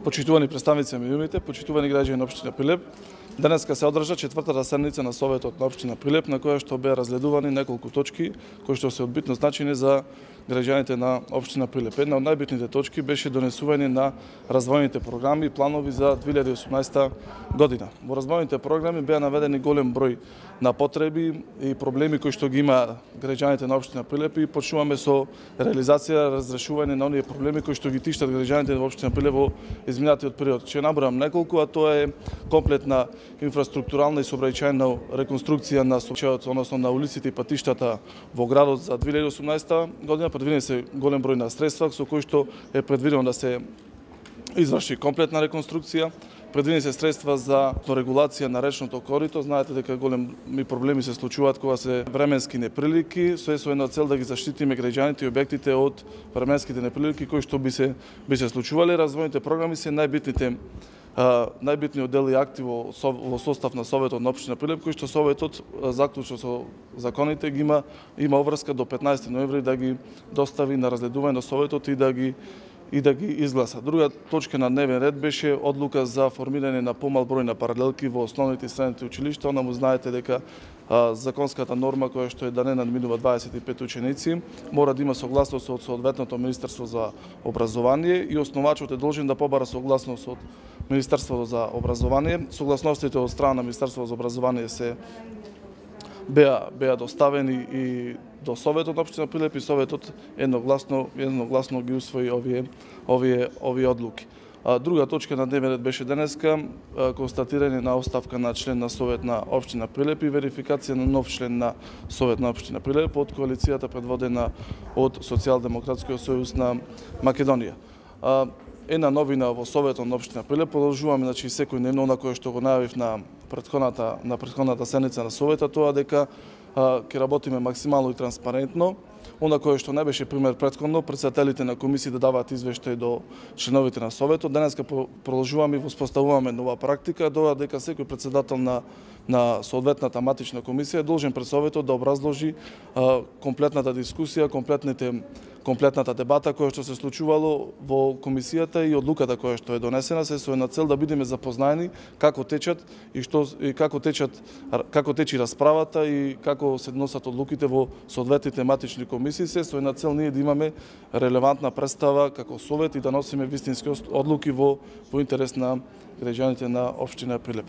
Почитувани представници на медиумите, почитувани граѓани на општина Прилеп, денеска се одржа четвртата седница на Советот на општина Прилеп, на која што беа разгледувани неколку точки кои што се од битно значење за граѓаните на општина Прилеп. Една од најбитните точки беше донесување на развојните програми и планови за 2018 година. Во развојните програми беа наведени голем број на потреби и проблеми кои што ги има граѓаните на општина Прилеп и почнуваме со реализација, разрешување на оние проблеми кои што ги тиштат граѓаните на општина Прилеп во изминатиот период. Ќе набројам неколку, а тоа е комплетна инфраструктурална и сообраќајна реконструкција на сообраќајот, односно на улиците и патиштата во градот за 2018 година. Предвидени се голем број на средства со кои што е предвидено да се изврши комплетна реконструкција. Предвидени се средства за регулација на речното корито. Знаете дека големи проблеми се случуваат кога се временски неприлики, со една цел да ги заштитиме граѓаните и објектите од временските неприлики кои што би се случувале. Развојните програми се најбитниот дел и акти во состав на Советот на општина Прилеп, кој што Советот заклучно со законите ги има обврска до 15 ноември да ги достави на разгледување на Советот и да ги изгласа. Друга точка на дневен ред беше одлука за формирање на помал број на паралелки во основните и средните училишта. Онаму знаете дека законската норма која што е да не надминува 25 ученици мора да има согласност од соодветното Министерство за образование и основачот е должен да побара согласност од Министерството за образование. Согласностите од страна на Министерството за образование се беа доставени и до Советот на општина Прилеп и Советот едногласно ги усвои овие одлуки. Друга точка на дневен ред беше денеска констатирање на оставка на член на Совет на општина Прилеп и верификација на нов член на Совет на општина Прилеп од коалицијата предводена од Социјалдемократскиот сојуз на Македонија. Една новина во Советот на општина Прилеп, продолжуваме секојдневно она кое што го најавив на претходната седница на Советот, тоа дека ќе работиме максимално и транспарентно. Она кое што не беше пример претходно, претседателите на комисии да даваат извештај до членовите на Советот. Денеска продолжуваме и воспоставуваме нова практика, дека секој претседател на соодветната матична комисија е должен пред Советот да образложи комплетната дискусија, комплетната дебата која што се случувало во комисијата и одлуката која што е донесена, се со една цел да бидеме запознаени како течат и како течи расправата и како се носат одлуките во соодветните матични комисии, се со една цел ние да имаме релевантна представа како Совет и да носиме вистински одлуки во интерес на граѓаните на општина Прилеп.